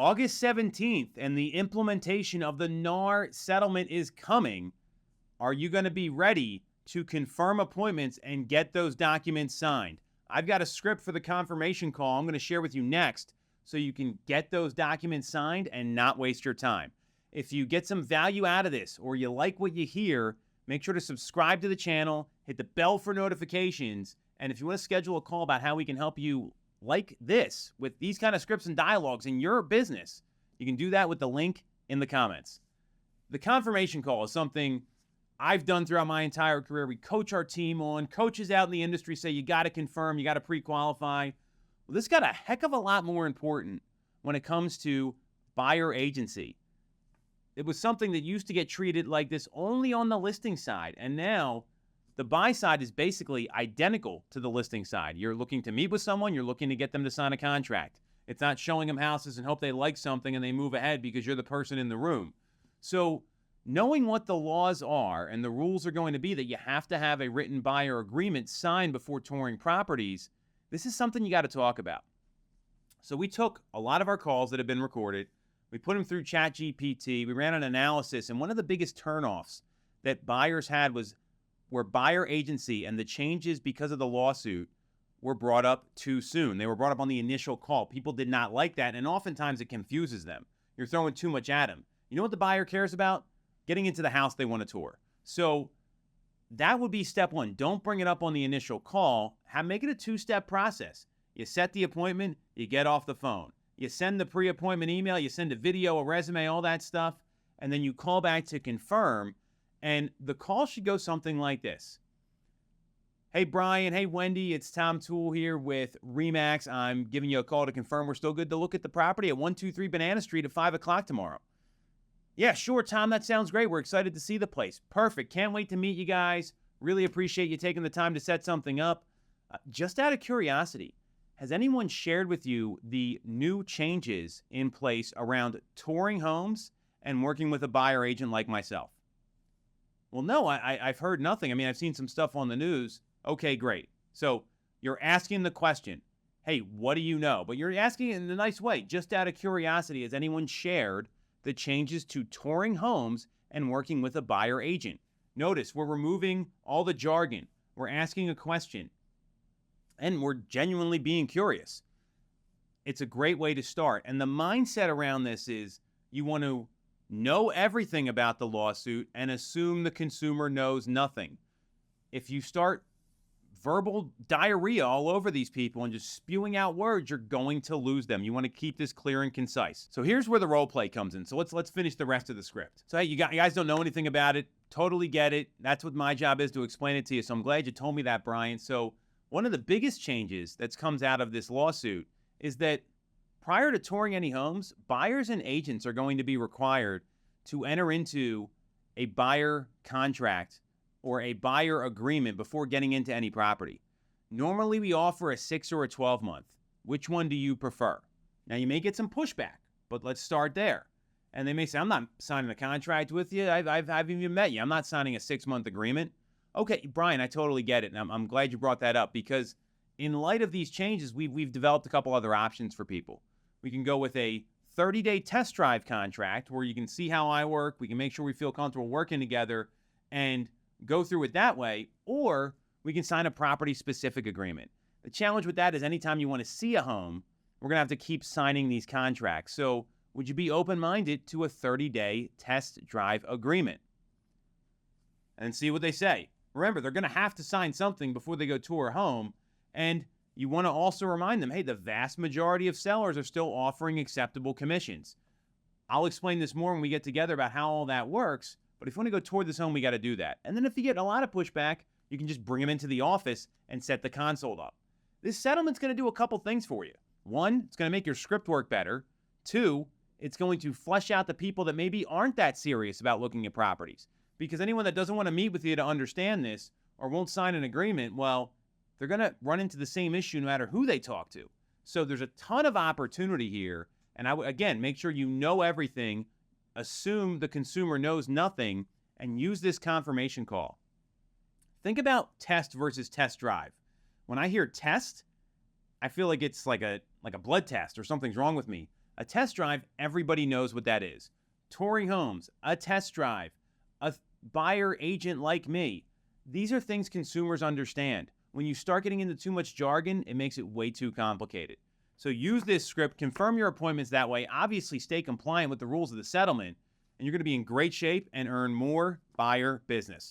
August 17th, and the implementation of the NAR settlement is coming. Are you going to be ready to confirm appointments and get those documents signed? I've got a script for the confirmation call I'm going to share with you next so you can get those documents signed and not waste your time. If you get some value out of this or you like what you hear, make sure to subscribe to the channel, hit the bell for notifications, and if you want to schedule a call about how we can help you like this with these kind of scripts and dialogues in your business, you can do that with the link in the comments. The confirmation call is something I've done throughout my entire career. We coach our team on. Coaches out in the industry say you got to confirm, you got to pre-qualify. Well, this got a heck of a lot more important when it comes to buyer agency. It was something that used to get treated like this only on the listing side, and now the buy side is basically identical to the listing side. You're looking to meet with someone, you're looking to get them to sign a contract. It's not showing them houses and hope they like something and they move ahead because you're the person in the room. So knowing what the laws are and the rules are going to be that you have to have a written buyer agreement signed before touring properties, this is something you got to talk about. So we took a lot of our calls that have been recorded, we put them through ChatGPT, we ran an analysis, and one of the biggest turnoffs that buyers had was where buyer agency and the changes because of the lawsuit were brought up too soon. They were brought up on the initial call. People did not like that, and oftentimes it confuses them. You're throwing too much at them. You know what the buyer cares about? Getting into the house they want to tour. So that would be step one. Don't bring it up on the initial call. Make it a two-step process. You set the appointment, you get off the phone. You send the pre-appointment email, you send a video, a resume, all that stuff, and then you call back to confirm. And the call should go something like this. Hey, Brian. Hey, Wendy. It's Tom Toole here with RE/MAX. I'm giving you a call to confirm we're still good to look at the property at 123 Banana Street at 5 o'clock tomorrow. Yeah, sure, Tom. That sounds great. We're excited to see the place. Perfect. Can't wait to meet you guys. Really appreciate you taking the time to set something up. Just out of curiosity, has anyone shared with you the new changes in place around touring homes and working with a buyer agent like myself? Well, no, I've heard nothing. I mean, I've seen some stuff on the news. Okay, great. So you're asking the question, hey, what do you know? But you're asking it in a nice way. Just out of curiosity, has anyone shared the changes to touring homes and working with a buyer agent? Notice we're removing all the jargon. We're asking a question. And we're genuinely being curious. It's a great way to start. And the mindset around this is you want to know everything about the lawsuit and assume the consumer knows nothing. If you start verbal diarrhea all over these people and just spewing out words, you're going to lose them. You want to keep this clear and concise. So here's where the role play comes in. So let's finish the rest of the script. So hey, you guys don't know anything about it. Totally get it. That's what my job is, to explain it to you. So I'm glad you told me that, Brian. So one of the biggest changes that comes out of this lawsuit is that prior to touring any homes, buyers and agents are going to be required to enter into a buyer contract or a buyer agreement before getting into any property. Normally, we offer a 6 or a 12-month. Which one do you prefer? Now, you may get some pushback, but let's start there. And they may say, I'm not signing a contract with you. I haven't even met you. I'm not signing a 6-month agreement. Okay, Brian, I totally get it. And I'm glad you brought that up, because in light of these changes, we've developed a couple other options for people. We can go with a 30-day test drive contract where you can see how I work. We can make sure we feel comfortable working together and go through it that way. Or we can sign a property-specific agreement. The challenge with that is anytime you want to see a home, we're going to have to keep signing these contracts. So would you be open-minded to a 30-day test drive agreement? And see what they say. Remember, they're going to have to sign something before they go tour a home. And you want to also remind them, hey, the vast majority of sellers are still offering acceptable commissions. I'll explain this more when we get together about how all that works. But if you want to go tour this home, we got to do that. And then if you get a lot of pushback, you can just bring them into the office and set the consult up. This settlement's going to do a couple things for you. One, it's going to make your script work better. Two, it's going to flesh out the people that maybe aren't that serious about looking at properties. Because anyone that doesn't want to meet with you to understand this or won't sign an agreement, well, they're going to run into the same issue no matter who they talk to. So there's a ton of opportunity here. And again, make sure you know everything, assume the consumer knows nothing, and use this confirmation call. Think about test versus test drive. When I hear test, I feel like it's like a blood test or something's wrong with me. A test drive, everybody knows what that is. Touring homes, a test drive, a buyer agent like me. These are things consumers understand. When you start getting into too much jargon, it makes it way too complicated. So use this script, confirm your appointments that way, obviously stay compliant with the rules of the settlement, and you're going to be in great shape and earn more buyer business.